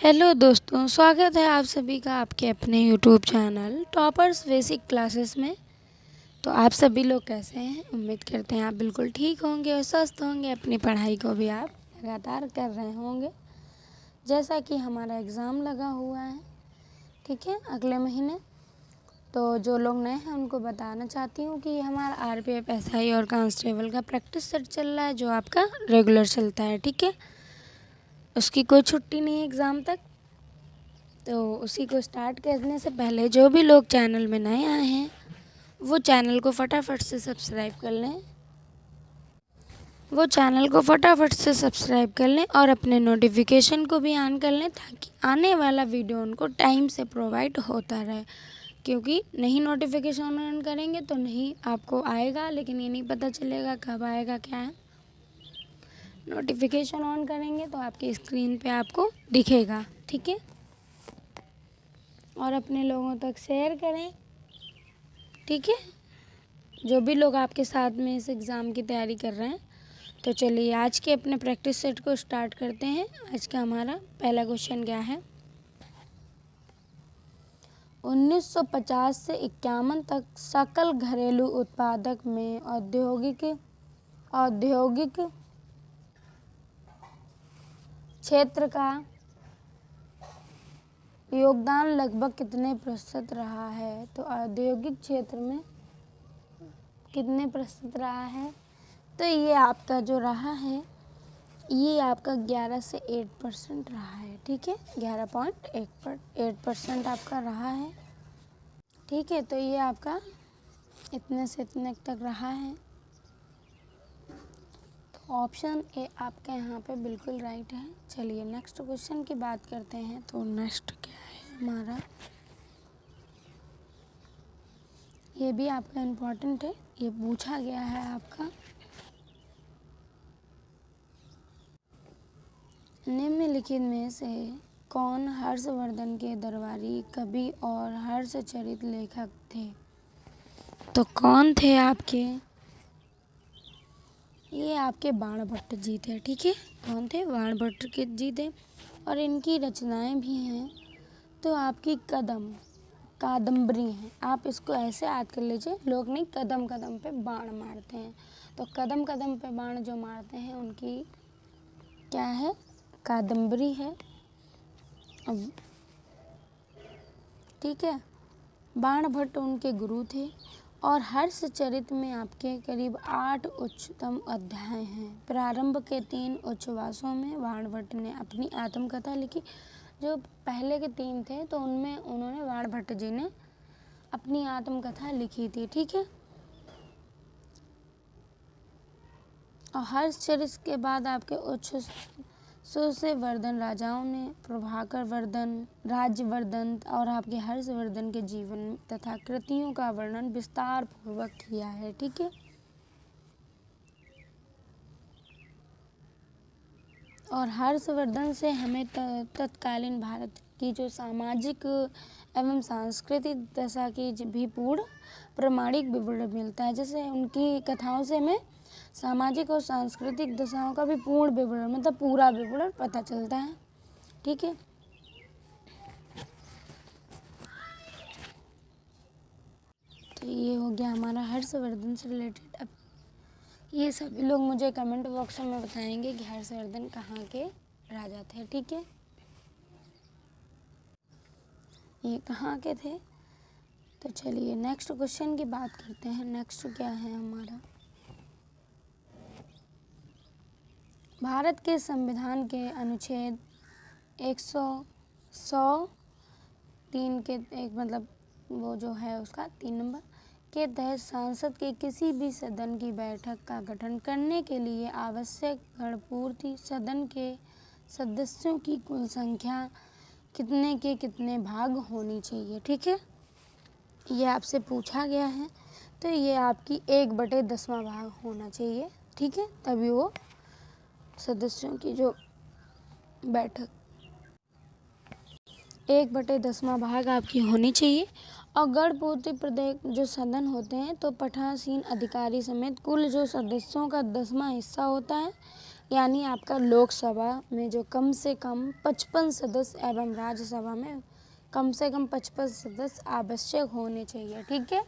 Hello दोस्तों, स्वागत है आप सभी का आपके अपने YouTube channel toppers basic classes में। तो आप सभी लोग कैसे हैं? उम्मीद करते हैं आप बिल्कुल ठीक होंगे और स्वस्थ होंगे। अपनी पढ़ाई को भी आप लगातार कर रहे होंगे। जैसा कि हमारा एग्ज़ाम लगा हुआ है, ठीक है, अगले महीने। तो जो लोग नए हैं उनको बताना चाहती हूँ कि हमारा आरपीएफ एसआई और कांस्टेबल का प्रैक्टिस सेट चल रहा है, जो आपका रेगुलर चलता है, ठीक है। उसकी कोई छुट्टी नहीं है एग्ज़ाम तक। तो उसी को स्टार्ट करने से पहले जो भी लोग चैनल में नए आए हैं वो चैनल को फटाफट से सब्सक्राइब कर लें और अपने नोटिफिकेशन को भी ऑन कर लें, ताकि आने वाला वीडियो उनको टाइम से प्रोवाइड होता रहे। क्योंकि नहीं नोटिफिकेशन ऑन करेंगे तो नहीं आपको आएगा, लेकिन ये नहीं पता चलेगा कब आएगा क्या है। नोटिफिकेशन ऑन करेंगे तो आपकी स्क्रीन पे आपको दिखेगा, ठीक है। और अपने लोगों तक शेयर करें, ठीक है, जो भी लोग आपके साथ में इस एग्ज़ाम की तैयारी कर रहे हैं। तो चलिए आज के अपने प्रैक्टिस सेट को स्टार्ट करते हैं। आज का हमारा पहला क्वेश्चन क्या है? 1950 से 51 तक सकल घरेलू उत्पादक में औद्योगिक क्षेत्र का योगदान लगभग कितने प्रतिशत रहा है? तो औद्योगिक क्षेत्र में कितने प्रतिशत रहा है? तो ये आपका जो रहा है, ये आपका 11 से 8% रहा है, ठीक है। 11.8% आपका रहा है, ठीक है। तो ये आपका इतने से इतने तक रहा है। तो ऑप्शन ए आपका यहाँ पे बिल्कुल राइट है। चलिए नेक्स्ट क्वेश्चन की बात करते हैं। तो नेक्स्ट क्या है हमारा, ये भी आपका इम्पोर्टेंट है, ये पूछा गया है आपका। निम्नलिखित में से कौन हर्षवर्धन के दरबारी कवि और हर्षचरित लेखक थे? तो कौन थे आपके? ये आपके बाणभट्ट जी थे, ठीक है। कौन थे? बाणभट्ट के जी थे। और इनकी रचनाएं भी हैं। तो आपकी कादम्बरी हैं। आप इसको ऐसे याद कर लीजिए, लोग नहीं कदम कदम पे बाण मारते हैं, तो कदम कदम पे बाण जो मारते हैं उनकी क्या है? कादम्बरी है। अब ठीक है, बाणभट्ट उनके गुरु थे। और हर्षचरित में आपके करीब 8 उच्चतम अध्याय हैं। प्रारंभ के 3 उच्छ्वासों में बाणभट्ट ने अपनी आत्मकथा लिखी। जो पहले के 3 थे तो उनमें उन्होंने बाणभट्ट जी ने अपनी आत्मकथा लिखी थी, ठीक है। और हर्षचरित के बाद आपके से वर्धन राजाओं ने प्रभाकर वर्धन, राज्यवर्धन और आपके हर्षवर्धन के जीवन तथा कृतियों का वर्णन विस्तार पूर्वक किया है, ठीक है। और हर्षवर्धन से हमें तत्कालीन भारत की जो सामाजिक एवं सांस्कृतिक दशा की भी पूर्ण प्रमाणिक विवरण मिलता है। जैसे उनकी कथाओं से हमें सामाजिक और सांस्कृतिक दशाओं का भी पूर्ण विवरण, मतलब पूरा विवरण पता चलता है, ठीक है। तो ये हो गया हमारा हर्षवर्धन से रिलेटेड। अब ये सभी लोग मुझे कमेंट बॉक्स में बताएंगे कि हर्षवर्धन कहाँ के राजा थे, ठीक है, ये कहाँ के थे। तो चलिए नेक्स्ट क्वेश्चन की बात करते हैं। नेक्स्ट क्या है हमारा, भारत के संविधान के अनुच्छेद 103 के एक मतलब वो जो है उसका 3 नंबर के तहत सांसद के किसी भी सदन की बैठक का गठन करने के लिए आवश्यक गणपूर्ति सदन के सदस्यों की कुल संख्या कितने के कितने भाग होनी चाहिए, ठीक है। ये आपसे पूछा गया है। तो ये आपकी 1/10वां भाग होना चाहिए, ठीक है, तभी वो सदस्यों की जो बैठक 1/10वां भाग आपकी होनी चाहिए। और गणपूर्ति प्रदेश जो सदन होते हैं तो पीठासीन अधिकारी समेत कुल जो सदस्यों का 10वां हिस्सा होता है, यानी आपका लोकसभा में जो कम से कम 55 सदस्य एवं राज्यसभा में कम से कम 55 सदस्य आवश्यक होने चाहिए, ठीक है।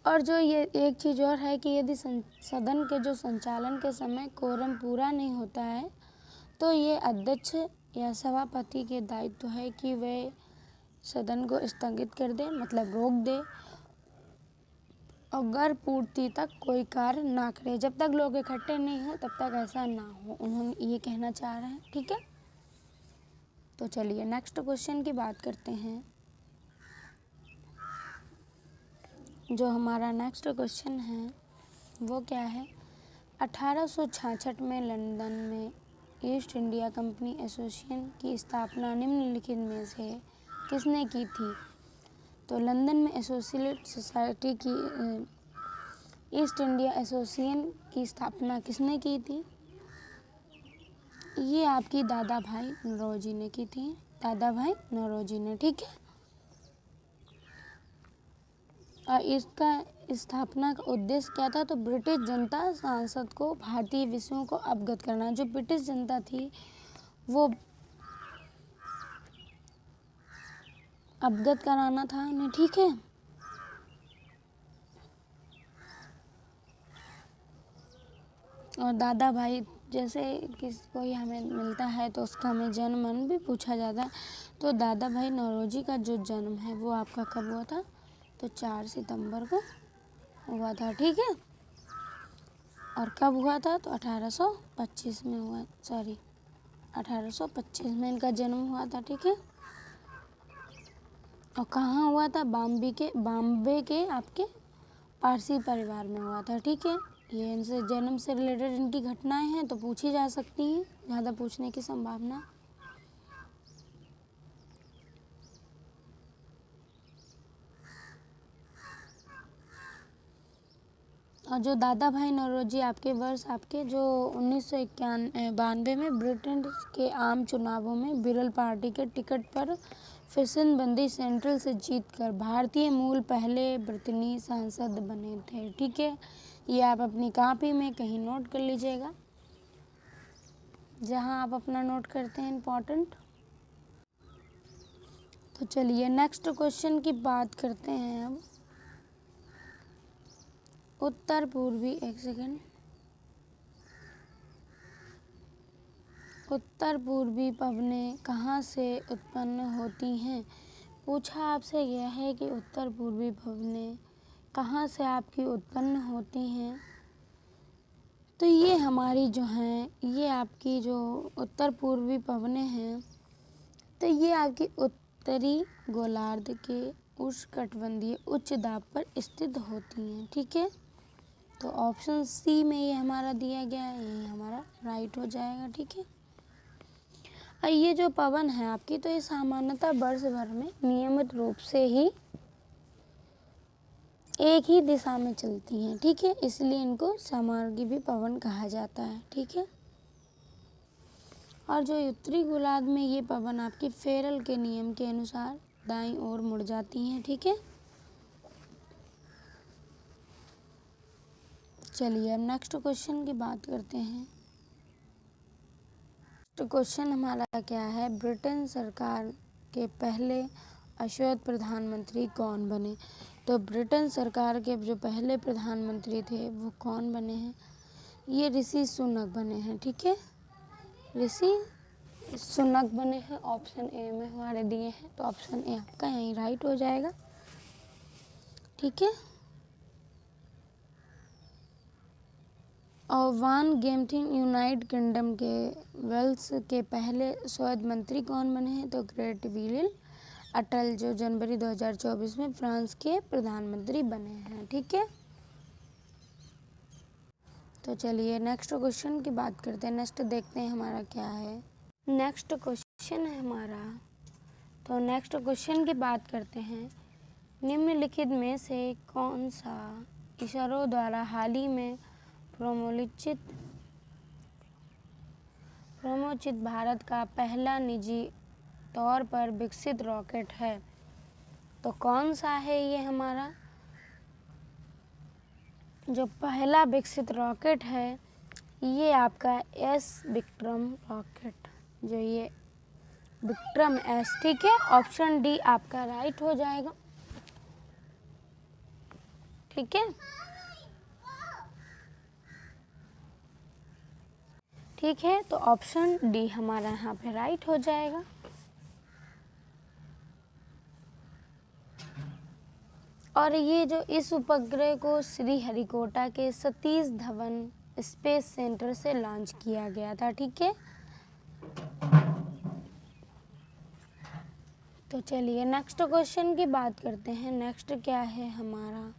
और जो ये एक चीज़ और है कि यदि सदन के जो संचालन के समय कोरम पूरा नहीं होता है तो ये अध्यक्ष या सभापति के दायित्व है कि वे सदन को स्थगित कर दे, मतलब रोक दे, अगर पूर्ति तक कोई कार्य ना करे। जब तक लोग इकट्ठे नहीं हो तब तक ऐसा ना हो, उन्होंने ये कहना चाह रहे हैं, ठीक है। तो चलिए नेक्स्ट क्वेश्चन की बात करते हैं। जो हमारा नेक्स्ट क्वेश्चन है वो क्या है। 1866 में लंदन में ईस्ट इंडिया कंपनी एसोसिएशन की स्थापना निम्नलिखित में से किसने की थी। तो लंदन में एसोसिएट सोसाइटी की ईस्ट इंडिया एसोसिएशन की स्थापना किसने की थी। ये आपकी दादा भाई नौरोजी ने की थी, दादा भाई नौरोजी ने, ठीक है। और इसका स्थापना का उद्देश्य क्या था। तो ब्रिटिश जनता सांसद को भारतीय विषयों को अवगत करना। जो ब्रिटिश जनता थी वो अवगत कराना था उन्हें, ठीक है। और दादा भाई जैसे किसी कोई हमें मिलता है तो उसका हमें जन्म मन भी पूछा जाता है। तो दादा भाई नौरोजी का जो जन्म है वो आपका कब हुआ था। तो 4 सितंबर को हुआ था, ठीक है। और कब हुआ था। तो 1825 में हुआ, 1825 में इनका जन्म हुआ था, ठीक है। और कहाँ हुआ था। बॉम्बे के आपके पारसी परिवार में हुआ था, ठीक है। ये इनसे जन्म से रिलेटेड इनकी घटनाएं हैं तो पूछी जा सकती हैं, ज़्यादा पूछने की संभावना। और जो दादा भाई नौरोजी आपके वर्ष आपके जो 1992 में ब्रिटेन के आम चुनावों में बिरल पार्टी के टिकट पर फिशनबंदी सेंट्रल से जीतकर भारतीय मूल पहले ब्रिटेनी सांसद बने थे, ठीक है। ये आप अपनी कॉपी में कहीं नोट कर लीजिएगा, जहां आप अपना नोट करते हैं इम्पोर्टेंट। तो चलिए नेक्स्ट क्वेश्चन की बात करते हैं अब। उत्तर पूर्वी पवनें कहाँ से उत्पन्न होती हैं। पूछा आपसे यह है कि उत्तर पूर्वी पवनें कहाँ से आपकी उत्पन्न होती हैं। तो ये हमारी जो हैं, ये आपकी जो उत्तर पूर्वी पवनें हैं तो ये आपकी उत्तरी गोलार्ध के उष्णकटिबंधीय उच्च दाब पर स्थित होती हैं, ठीक है। तो ऑप्शन सी में ये हमारा दिया गया है, ये हमारा राइट हो जाएगा, ठीक है। और ये जो पवन है आपकी तो ये सामान्यतः वर्ष भर में नियमित रूप से ही एक ही दिशा में चलती हैं, ठीक है। इसलिए इनको समार्गी भी पवन कहा जाता है, ठीक है। और जो उत्तरी गोलार्ध में ये पवन आपकी फेरल के नियम के अनुसार दाईं ओर मुड़ जाती हैं, ठीक है। चलिए अब नेक्स्ट क्वेश्चन की बात करते हैं। तो क्वेश्चन हमारा क्या है। ब्रिटेन सरकार के पहले अश्वत प्रधानमंत्री कौन बने। तो ब्रिटेन सरकार के जो पहले प्रधानमंत्री थे वो कौन बने हैं। ये ऋषि सुनक बने हैं, ठीक है। ऋषि सुनक बने हैं, ऑप्शन ए में हमारे दिए हैं तो ऑप्शन ए आपका यहीं राइट हो जाएगा, ठीक है। और वान गेम्टिंग यूनाइटेड किंगडम के वेल्स के पहले स्वास्थ्य मंत्री कौन बने हैं। तो ग्रेट विलियम अटल जो जनवरी 2024 में फ्रांस के प्रधानमंत्री बने हैं, ठीक है। तो चलिए नेक्स्ट क्वेश्चन की बात करते हैं। नेक्स्ट देखते हैं हमारा क्या है। नेक्स्ट क्वेश्चन है हमारा। तो नेक्स्ट क्वेश्चन की बात करते हैं। निम्नलिखित में से कौन सा इसरो द्वारा हाल ही में प्रोमोचित भारत का पहला निजी तौर पर विकसित रॉकेट है। तो कौन सा है ये हमारा। जो पहला विकसित रॉकेट है ये आपका एस विक्रम रॉकेट, जो ये विक्रम एस, ठीक है। ऑप्शन डी आपका राइट हो जाएगा, ठीक है। ठीक है, तो ऑप्शन डी हमारा यहाँ पे राइट हो जाएगा। और ये जो इस उपग्रह को श्रीहरिकोटा के सतीश धवन स्पेस सेंटर से लॉन्च किया गया था, ठीक है। तो चलिए नेक्स्ट क्वेश्चन की बात करते हैं। नेक्स्ट क्या है हमारा,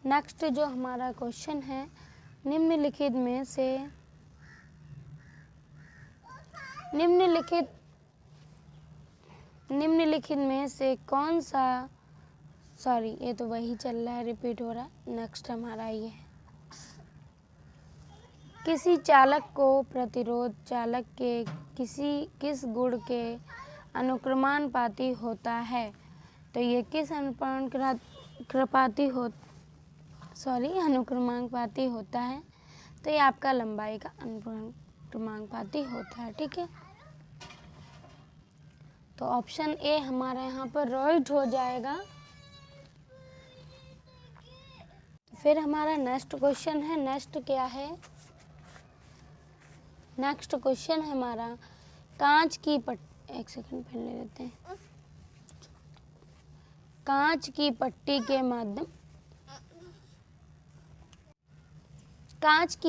नेक्स्ट जो हमारा क्वेश्चन है, निम्नलिखित में से कौन सा, सॉरी ये तो वही चल रहा है, रिपीट हो रहा है। नेक्स्ट हमारा ये है, किसी चालक को प्रतिरोध चालक के किस गुण के अनुक्रमानुपाती होता है। तो ये किस अनुक्रमानुपाती होता है। तो ये आपका लंबाई का अनुक्रमानुपाती होता है, ठीक है। तो ऑप्शन ए हमारा यहाँ पर राइट हो जाएगा। फिर हमारा नेक्स्ट क्वेश्चन है, नेक्स्ट क्या है, नेक्स्ट क्वेश्चन है हमारा, कांच की पट्टी, एक सेकंड पहले लेते हैं। कांच की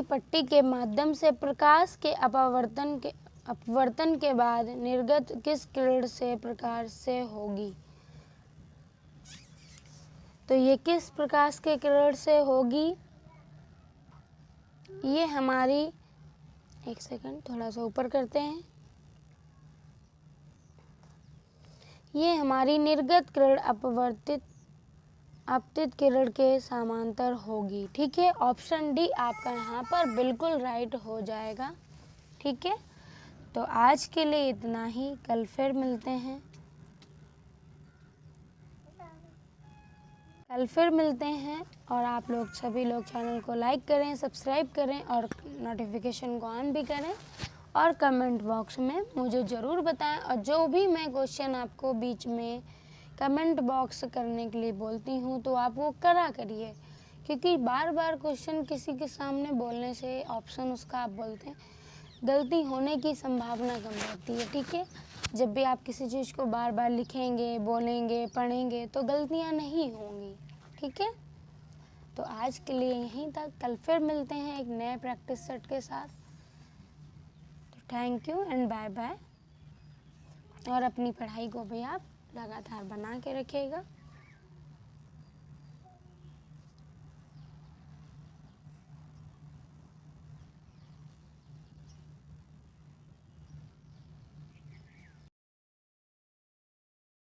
पट्टी के माध्यम से प्रकाश के अपवर्तन के बाद निर्गत किस किरण से प्रकाश से होगी। तो ये किस प्रकाश के किरण से होगी, ये हमारी, एक सेकंड थोड़ा सा ऊपर करते हैं, ये हमारी निर्गत किरण अपतित किरण के समांतर होगी, ठीक है। ऑप्शन डी आपका यहाँ पर बिल्कुल राइट हो जाएगा, ठीक है। तो आज के लिए इतना ही, कल फिर मिलते हैं। और आप लोग सभी लोग चैनल को लाइक करें, सब्सक्राइब करें और नोटिफिकेशन को ऑन भी करें। और कमेंट बॉक्स में मुझे ज़रूर बताएं। और जो भी मैं क्वेश्चन आपको बीच में कमेंट बॉक्स करने के लिए बोलती हूँ तो आप वो करा करिए, क्योंकि बार बार क्वेश्चन किसी के सामने बोलने से ऑप्शन उसका आप बोलते हैं, गलती होने की संभावना कम रहती है, ठीक है। जब भी आप किसी चीज़ को बार बार लिखेंगे, बोलेंगे, पढ़ेंगे तो गलतियाँ नहीं होंगी, ठीक है। तो आज के लिए यहीं तक, कल फिर मिलते हैं एक नए प्रैक्टिस सेट के साथ। तो thank you and bye bye. और अपनी पढ़ाई को भी आप लगातार बना के रखिएगा।